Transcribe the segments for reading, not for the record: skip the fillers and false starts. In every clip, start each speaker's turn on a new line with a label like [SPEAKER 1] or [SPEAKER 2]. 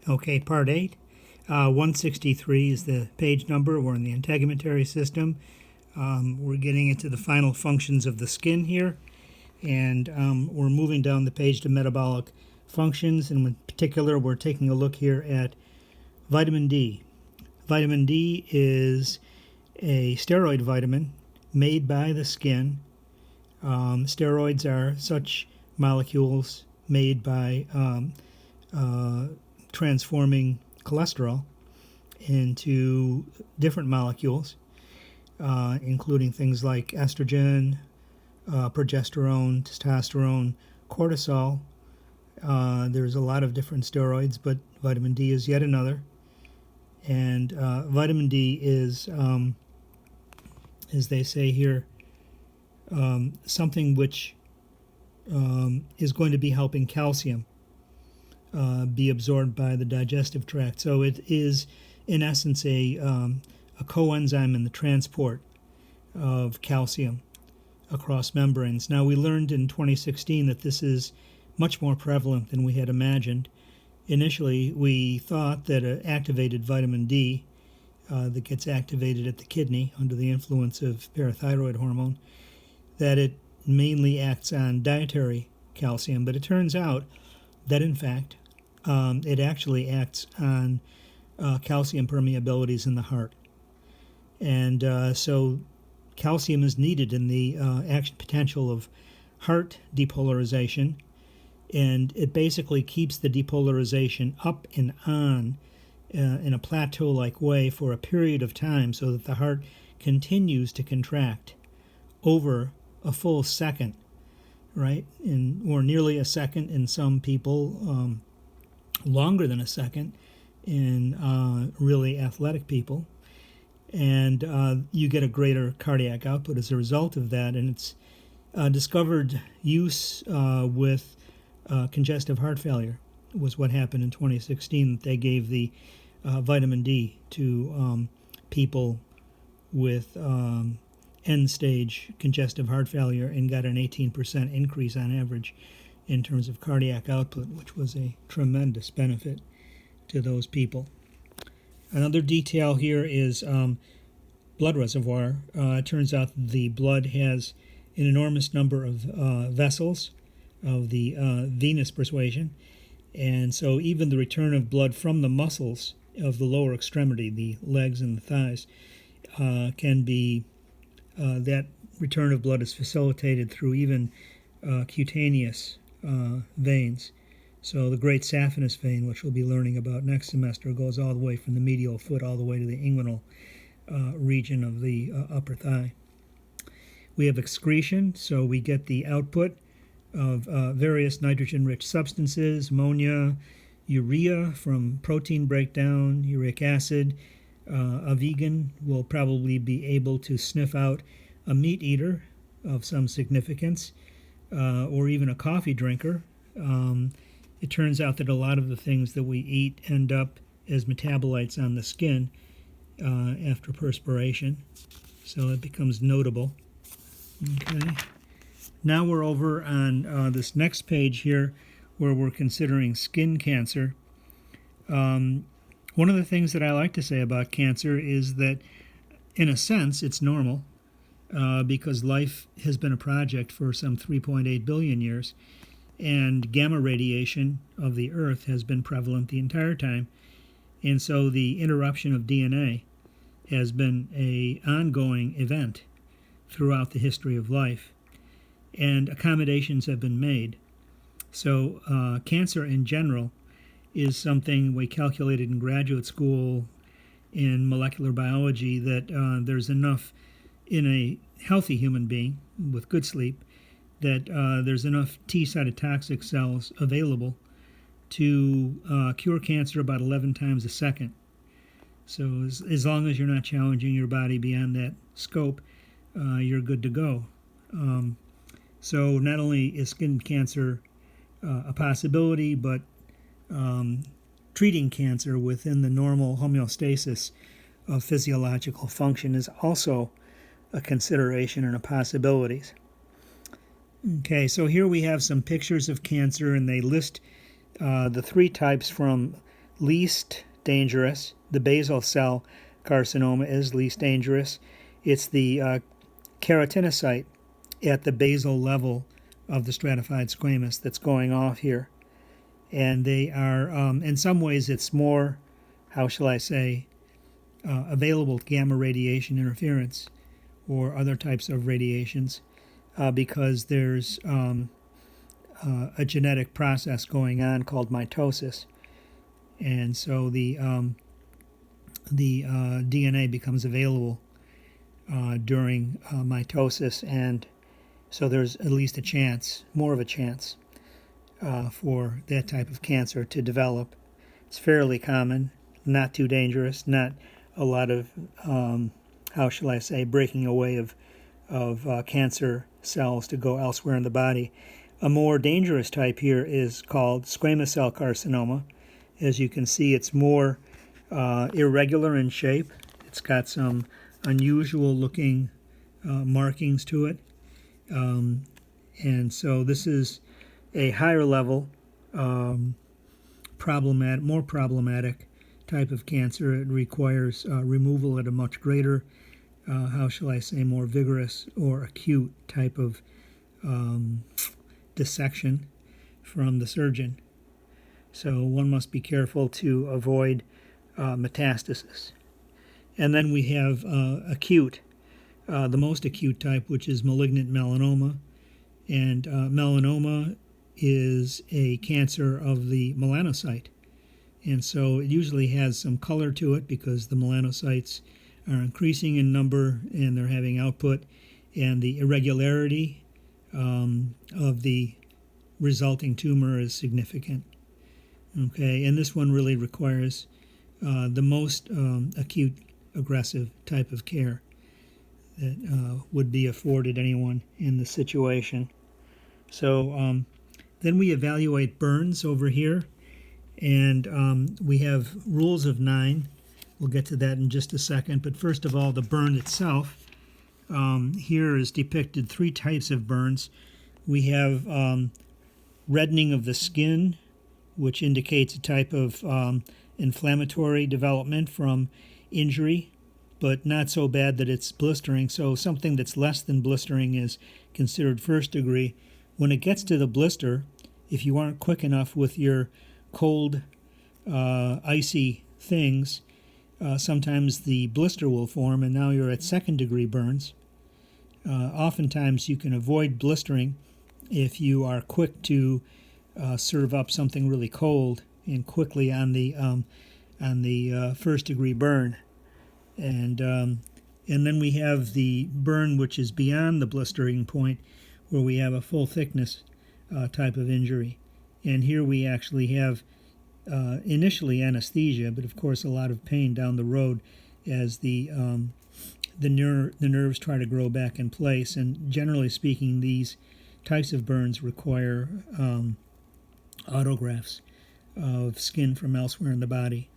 [SPEAKER 1] Okay, Part 8. 163 is the page number. We're in the integumentary system. We're getting into the final functions of the skin here, and we're moving down the page to metabolic functions, and in particular, we're taking a look here at vitamin D. Vitamin D is a steroid vitamin made by the skin. Steroids are such molecules made by transforming cholesterol into different molecules, including things like estrogen, progesterone, testosterone, cortisol. There's a lot of different steroids, but vitamin D is yet another. And vitamin D is, as they say here, something which is going to be helping calcium be absorbed by the digestive tract. So it is, in essence, a coenzyme in the transport of calcium across membranes. Now, we learned in 2016 that this is much more prevalent than we had imagined. Initially, we thought that activated vitamin D that gets activated at the kidney under the influence of parathyroid hormone, that it mainly acts on dietary calcium, but it turns out that, in fact, it actually acts on calcium permeabilities in the heart. And so calcium is needed in the action potential of heart depolarization, and it basically keeps the depolarization up and on in a plateau-like way for a period of time so that the heart continues to contract over a full second, right? Or nearly a second in some people, longer than a second in really athletic people. And you get a greater cardiac output as a result of that. And it's discovered use with congestive heart failure was what happened in 2016. They gave the vitamin D to people with end-stage congestive heart failure and got an 18% increase on average in terms of cardiac output, which was a tremendous benefit to those people. Another detail here is blood reservoir. It turns out the blood has an enormous number of vessels of the venous persuasion, and so even the return of blood from the muscles of the lower extremity, the legs and the thighs, can be that return of blood is facilitated through even cutaneous veins. So the great saphenous vein, which we'll be learning about next semester, goes all the way from the medial foot all the way to the inguinal region of the upper thigh. We have excretion, so we get the output of various nitrogen-rich substances, ammonia, urea from protein breakdown, uric acid. A vegan will probably be able to sniff out a meat eater of some significance, or even a coffee drinker. It turns out that a lot of the things that we eat end up as metabolites on the skin after perspiration, so it becomes notable. Okay. Now we're over on this next page here where we're considering skin cancer. One of the things that I like to say about cancer is that, in a sense, it's normal because life has been a project for some 3.8 billion years, and gamma radiation of the Earth has been prevalent the entire time. And so the interruption of DNA has been an ongoing event throughout the history of life, and accommodations have been made. So cancer in general is something we calculated in graduate school in molecular biology that there's enough in a healthy human being with good sleep that there's enough T cytotoxic cells available to cure cancer about 11 times a second. So as long as you're not challenging your body beyond that scope, you're good to go. So not only is skin cancer a possibility, but treating cancer within the normal homeostasis of physiological function is also a consideration and a possibility. Okay, so here we have some pictures of cancer, and they list the three types from least dangerous. The basal cell carcinoma is least dangerous. It's the keratinocyte at the basal level of the stratified squamous that's going off here. And they are, in some ways, it's more, how shall I say, available to gamma radiation interference or other types of radiations because there's a genetic process going on called mitosis. And so the DNA becomes available during mitosis, and so there's at least a chance, more of a chance, for that type of cancer to develop. It's fairly common, not too dangerous, not a lot of, how shall I say, breaking away of cancer cells to go elsewhere in the body. A more dangerous type here is called squamous cell carcinoma. As you can see, it's more irregular in shape. It's got some unusual looking markings to it. And so this is a higher level, more problematic type of cancer. It requires removal at a much greater, how shall I say, more vigorous or acute type of dissection from the surgeon. So one must be careful to avoid metastasis. And then we have acute, the most acute type, which is malignant melanoma. And melanoma is a cancer of the melanocyte. And so it usually has some color to it because the melanocytes are increasing in number and they're having output. And the irregularity of the resulting tumor is significant. Okay, and this one really requires the most acute, aggressive type of care that would be afforded anyone in the situation. So then we evaluate burns over here, and we have rules of 9. We'll get to that in just a second, but first of all, the burn itself. Here is depicted 3 types of burns. We have reddening of the skin, which indicates a type of inflammatory development from injury, but not so bad that it's blistering. So something that's less than blistering is considered first degree. When it gets to the blister, if you aren't quick enough with your cold, icy things, sometimes the blister will form, and now you're at second degree burns. Oftentimes you can avoid blistering if you are quick to serve up something really cold and quickly on the first degree burn, and then we have the burn which is beyond the blistering point, where we have a full thickness type of injury, and here we actually have initially anesthesia, but of course a lot of pain down the road as the nerves try to grow back in place, and generally speaking, these types of burns require autografts of skin from elsewhere in the body.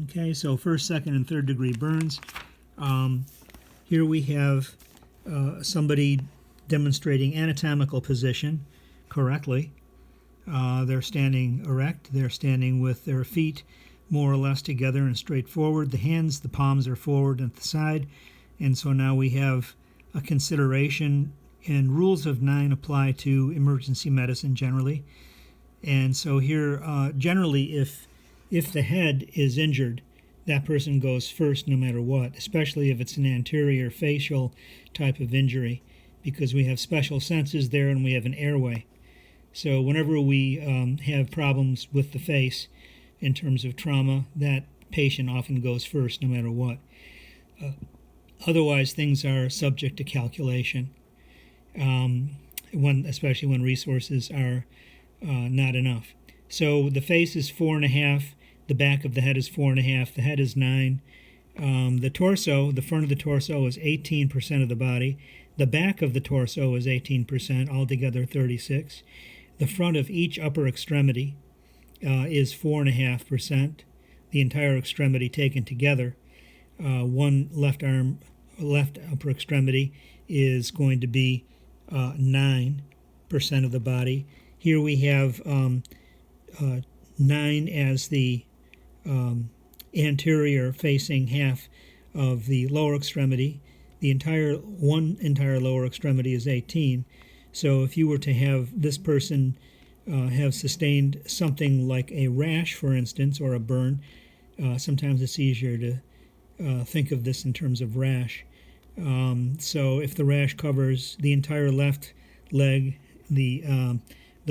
[SPEAKER 1] Okay, so first, second, and third degree burns. Here we have somebody demonstrating anatomical position correctly. They're standing erect. They're standing with their feet more or less together and straight forward. The hands, the palms are forward and at the side. And so now we have a consideration, and rules of 9 apply to emergency medicine generally. And so here, generally, if the head is injured, that person goes first no matter what, especially if it's an anterior facial type of injury, because we have special senses there and we have an airway. So whenever we have problems with the face in terms of trauma, that patient often goes first no matter what. Otherwise, things are subject to calculation, especially when resources are not enough. So the face is 4.5, the back of the head is 4.5, the head is 9. The torso, the front of the torso is 18% of the body. The back of the torso is 18%, altogether 36. The front of each upper extremity is 4.5%. The entire extremity taken together. One left upper extremity is going to be 9% of the body. Here we have 9 as the anterior facing half of the lower extremity. The one entire lower extremity is 18. So if you were to have this person have sustained something like a rash, for instance, or a burn, sometimes it's easier to think of this in terms of rash. So if the rash covers the entire left leg, the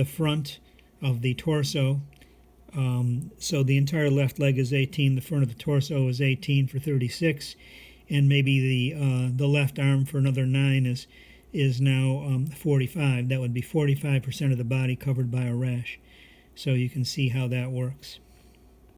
[SPEAKER 1] front of the torso, so the entire left leg is 18, the front of the torso is 18 for 36, and maybe the left arm for another 9 is now 45. That would be 45% of the body covered by a rash. So you can see how that works.